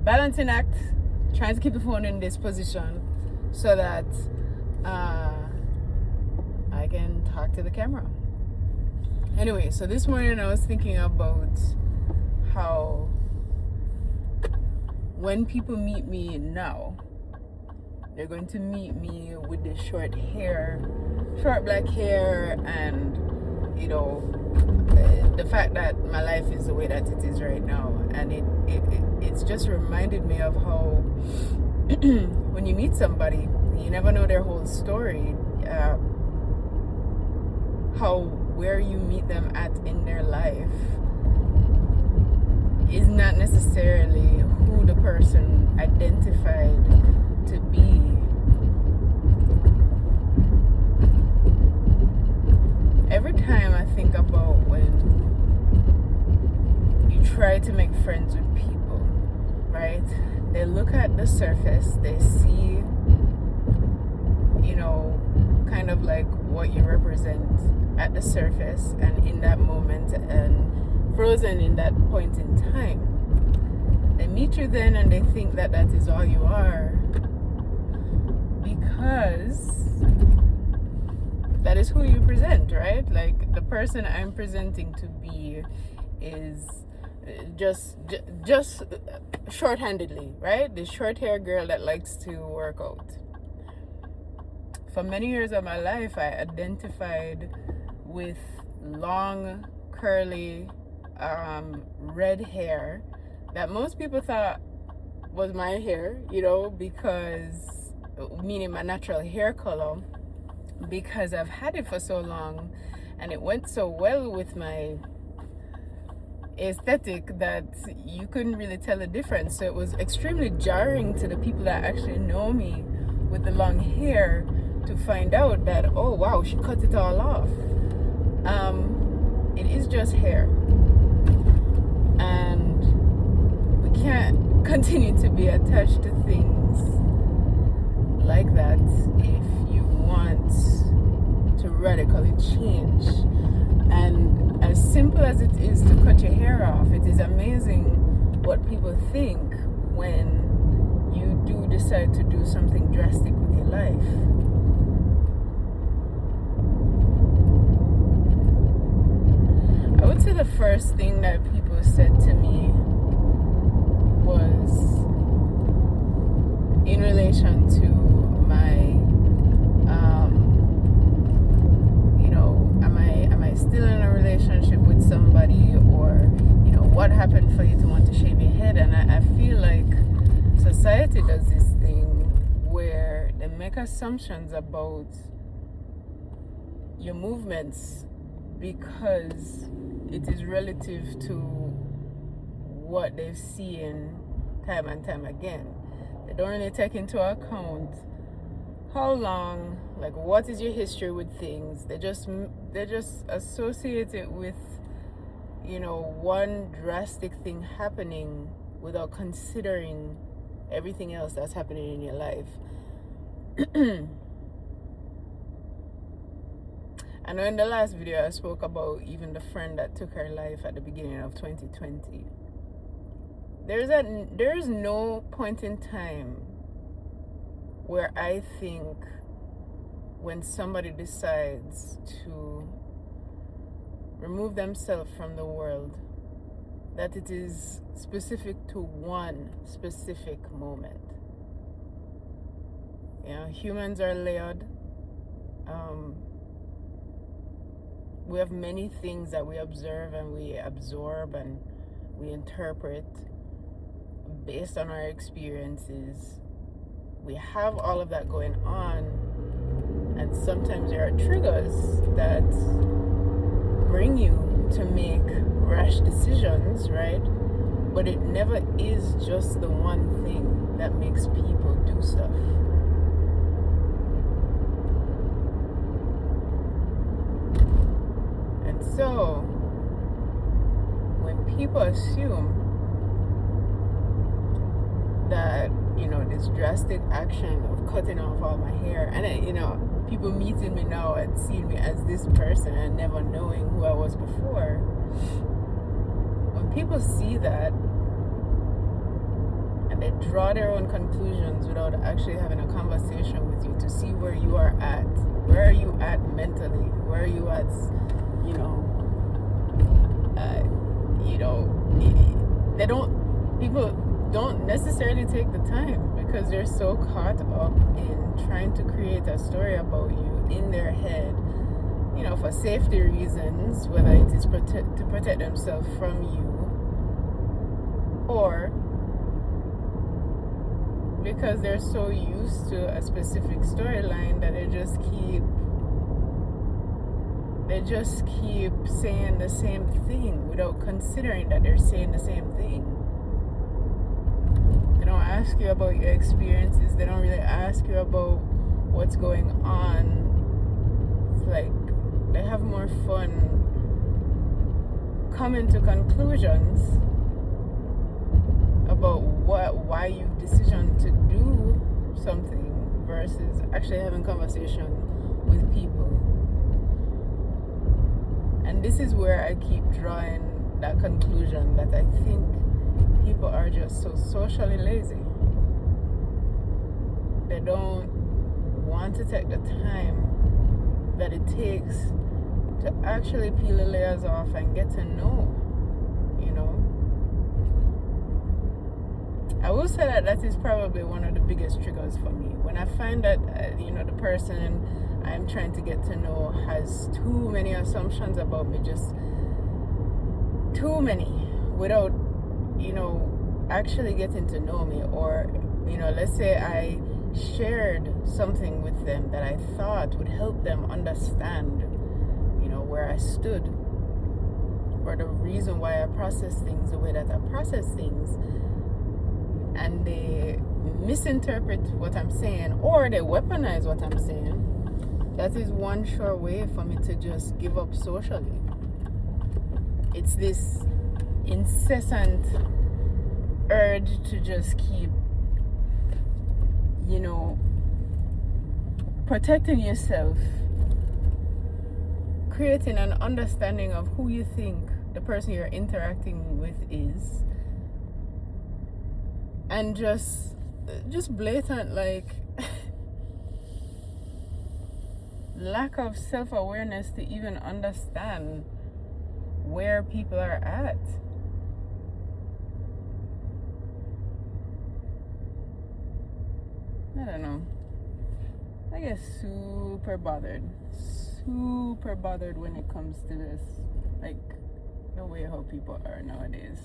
balancing act, trying to keep the phone in this position so that I can talk to the camera. Anyway, so this morning I was thinking about how when people meet me now, they're going to meet me with this short black hair, and the fact that my life is the way that it is right now. And it's just reminded me of how when you meet somebody, you never know their whole story. Where you meet them at in their life is not necessarily who the person identified to be. Every time I think about when you try to make friends with people, right? They look at the surface, they see, kind of like what you represent at the surface and in that moment and frozen in that point in time. They meet you then and they think that that is all you are, because that is who you present, right? Like, the person I'm presenting to be is just shorthandedly, right? The short hair girl that likes to work out. For many years of my life, I identified with long, curly, red hair that most people thought was my hair, because, meaning my natural hair color, because I've had it for so long and it went so well with my aesthetic that you couldn't really tell the difference. So it was extremely jarring to the people that actually know me with the long hair to find out that, oh wow, she cut it all off. It is just hair, and we can't continue to be attached to things like that if you want to radically change. And as simple as it is to cut your hair off, it is amazing what people think when you do decide to do something drastic with your life. I would say the first thing that people said to me was in relation to my am I still in a relationship with somebody, or what happened for you to want to shave your head? And I feel like society does this thing where they make assumptions about your movements because it is relative to what they've seen time and time again. They don't really take into account how long, like, what is your history with things. They just associate it with one drastic thing happening without considering everything else that's happening in your life. I know in the last video I spoke about even the friend that took her life at the beginning of 2020. There is no point in time where I think when somebody decides to remove themselves from the world, that it is specific to one specific moment. Humans are layered. We have many things that we observe and we absorb and we interpret based on our experiences. We have all of that going on, and sometimes there are triggers that bring you to make rash decisions, right? But it never is just the one thing that makes people do stuff. And so when people assume that this drastic action of cutting off all my hair, and people meeting me now and seeing me as this person and never knowing who I was before, when people see that and they draw their own conclusions without actually having a conversation with you to see where you are at. Where are you at mentally? Where are you at, you know, people don't necessarily take the time because they're so caught up in trying to create a story about you in their head, you know, for safety reasons, whether it is to protect themselves from you or because they're so used to a specific storyline that they just keep saying the same thing without considering that they're saying the same thing. They don't ask you about your experiences. They don't really ask you about what's going on. It's like they have more fun coming to conclusions about why you've decision to do something versus actually having conversation with people. And this is where I keep drawing that conclusion that I think people are just so socially lazy. They don't want to take the time that it takes to actually peel the layers off and get to know, you know. I will say that is probably one of the biggest triggers for me. When I find that, the person I'm trying to get to know has too many assumptions about me, just too many, without, actually getting to know me. Or, let's say I shared something with them that I thought would help them understand, where I stood, or the reason why I process things the way that I process things. And they misinterpret what I'm saying, or they weaponize what I'm saying. That is one sure way for me to just give up socially. It's this incessant urge to just keep, protecting yourself, creating an understanding of who you think the person you're interacting with is, and just blatant, lack of self-awareness to even understand where people are at. I don't know. I get super bothered when it comes to this, the way how people are nowadays.